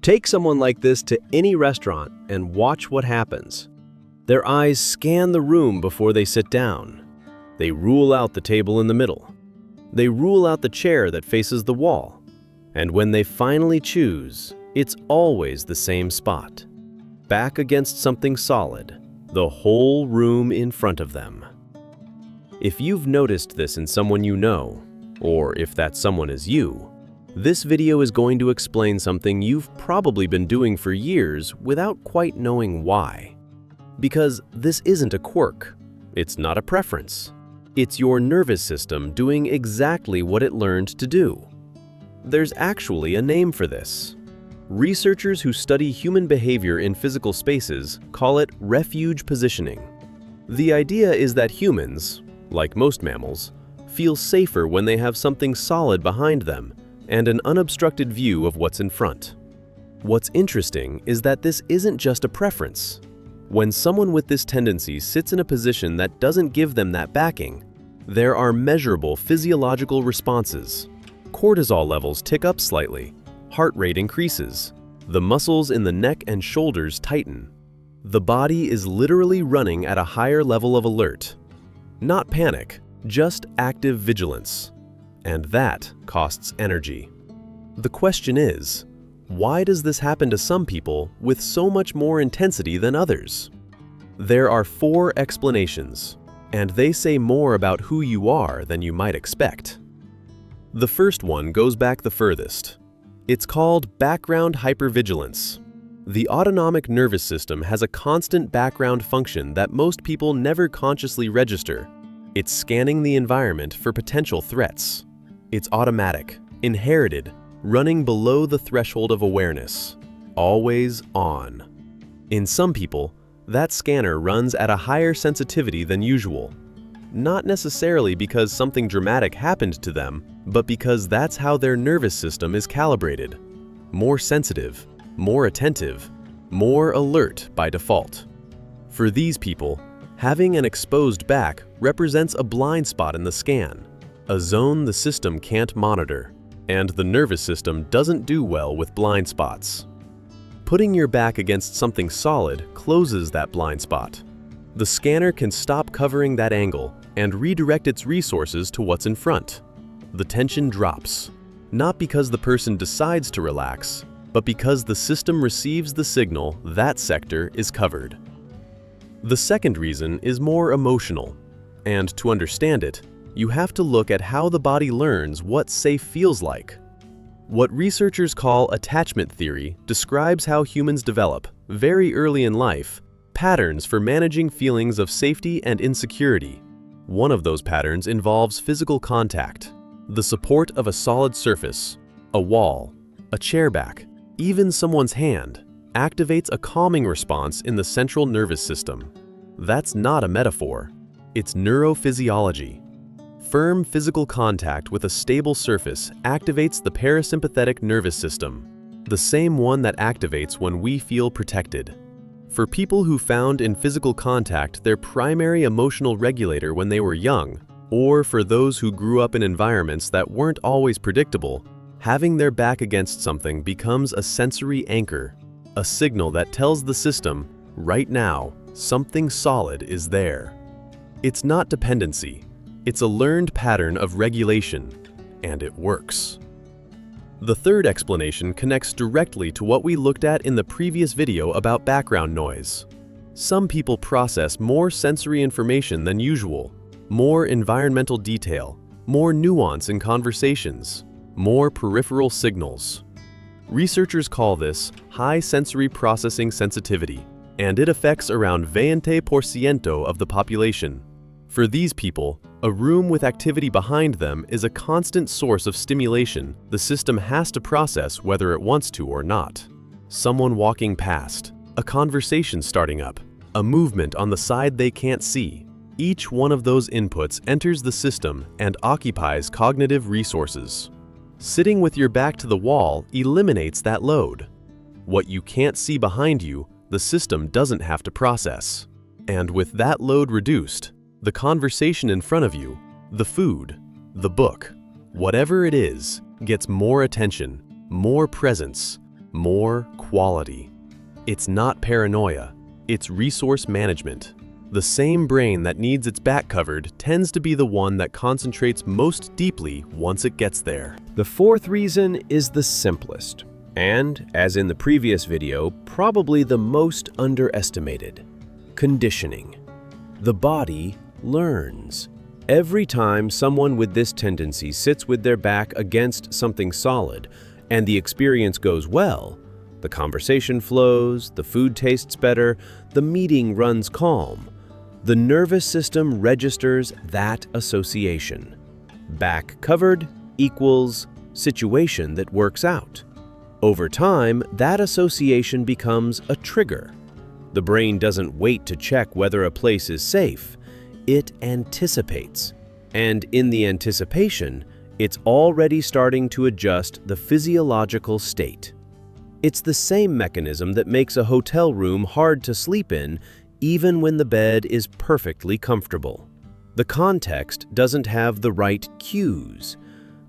Take someone like this to any restaurant and watch what happens. Their eyes scan the room before they sit down. They rule out the table in the middle. They rule out the chair that faces the wall. And when they finally choose, it's always the same spot. Back against something solid, the whole room in front of them. If you've noticed this in someone you know, or if that someone is you, this video is going to explain something you've probably been doing for years without quite knowing why. Because this isn't a quirk. It's not a preference. It's your nervous system doing exactly what it learned to do. There's actually a name for this. Researchers who study human behavior in physical spaces call it refuge positioning. The idea is that humans, like most mammals, feel safer when they have something solid behind them and an unobstructed view of what's in front. What's interesting is that this isn't just a preference. When someone with this tendency sits in a position that doesn't give them that backing, there are measurable physiological responses. Cortisol levels tick up slightly, heart rate increases, the muscles in the neck and shoulders tighten. The body is literally running at a higher level of alert. Not panic, just active vigilance. And that costs energy. The question is, why does this happen to some people with so much more intensity than others? There are 4 explanations, and they say more about who you are than you might expect. The first one goes back the furthest. It's called background hypervigilance. The autonomic nervous system has a constant background function that most people never consciously register. It's scanning the environment for potential threats. It's automatic, inherited, running below the threshold of awareness, always on. In some people, that scanner runs at a higher sensitivity than usual. Not necessarily because something dramatic happened to them, but because that's how their nervous system is calibrated. More sensitive, more attentive, more alert by default. For these people, having an exposed back represents a blind spot in the scan, a zone the system can't monitor, and the nervous system doesn't do well with blind spots. Putting your back against something solid closes that blind spot. The scanner can stop covering that angle and redirect its resources to what's in front. The tension drops, not because the person decides to relax, but because the system receives the signal that sector is covered. The second reason is more emotional, and to understand it, you have to look at how the body learns what safe feels like. What researchers call attachment theory describes how humans develop, very early in life, patterns for managing feelings of safety and insecurity. One of those patterns involves physical contact. The support of a solid surface, a wall, a chair back, even someone's hand, activates a calming response in the central nervous system. That's not a metaphor. It's neurophysiology. Firm physical contact with a stable surface activates the parasympathetic nervous system, the same one that activates when we feel protected. For people who found in physical contact their primary emotional regulator when they were young, or for those who grew up in environments that weren't always predictable, having their back against something becomes a sensory anchor, a signal that tells the system, right now, something solid is there. It's not dependency. It's a learned pattern of regulation, and it works. The third explanation connects directly to what we looked at in the previous video about background noise. Some people process more sensory information than usual, more environmental detail, more nuance in conversations, more peripheral signals. Researchers call this high sensory processing sensitivity, and it affects around 20% of the population. For these people, a room with activity behind them is a constant source of stimulation the system has to process whether it wants to or not. Someone walking past, a conversation starting up, a movement on the side they can't see. Each one of those inputs enters the system and occupies cognitive resources. Sitting with your back to the wall eliminates that load. What you can't see behind you, the system doesn't have to process. And with that load reduced, the conversation in front of you, the food, the book, whatever it is, gets more attention, more presence, more quality. It's not paranoia, it's resource management. The same brain that needs its back covered tends to be the one that concentrates most deeply once it gets there. The fourth reason is the simplest, and, as in the previous video, probably the most underestimated. Conditioning. The body learns. Every time someone with this tendency sits with their back against something solid, and the experience goes well, the conversation flows, the food tastes better, the meeting runs calm. The nervous system registers that association. Back covered equals situation that works out. Over time, that association becomes a trigger. The brain doesn't wait to check whether a place is safe. It anticipates. And in the anticipation, it's already starting to adjust the physiological state. It's the same mechanism that makes a hotel room hard to sleep in, even when the bed is perfectly comfortable. The context doesn't have the right cues.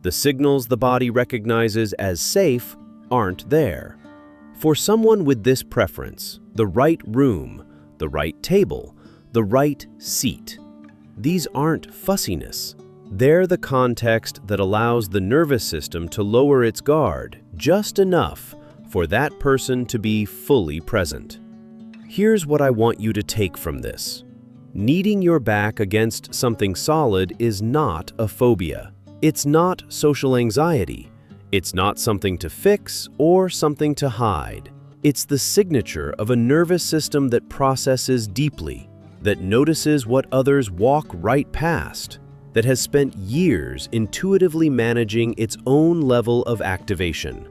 The signals the body recognizes as safe aren't there. For someone with this preference, the right room, the right table, the right seat, these aren't fussiness. They're the context that allows the nervous system to lower its guard just enough for that person to be fully present. Here's what I want you to take from this. Needing your back against something solid is not a phobia. It's not social anxiety. It's not something to fix or something to hide. It's the signature of a nervous system that processes deeply, that notices what others walk right past, that has spent years intuitively managing its own level of activation.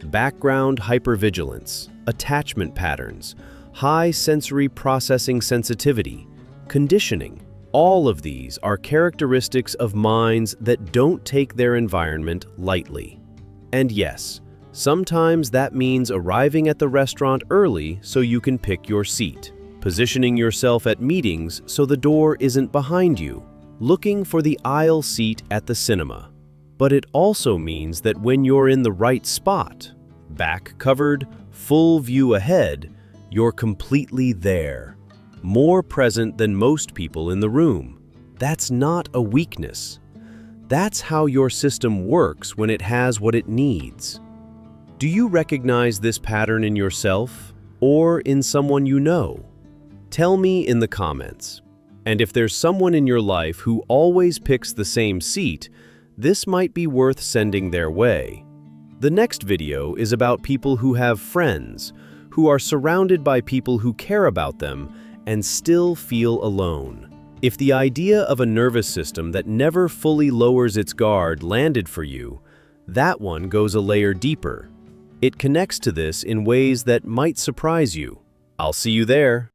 Background hypervigilance, attachment patterns, high sensory processing sensitivity, conditioning. All of these are characteristics of minds that don't take their environment lightly. And yes, sometimes that means arriving at the restaurant early so you can pick your seat, positioning yourself at meetings so the door isn't behind you, looking for the aisle seat at the cinema. But it also means that when you're in the right spot, back covered, full view ahead, you're completely there, more present than most people in the room. That's not a weakness. That's how your system works when it has what it needs. Do you recognize this pattern in yourself or in someone you know? Tell me in the comments. And if there's someone in your life who always picks the same seat, this might be worth sending their way. The next video is about people who have friends, who are surrounded by people who care about them and still feel alone. If the idea of a nervous system that never fully lowers its guard landed for you, that one goes a layer deeper. It connects to this in ways that might surprise you. I'll see you there.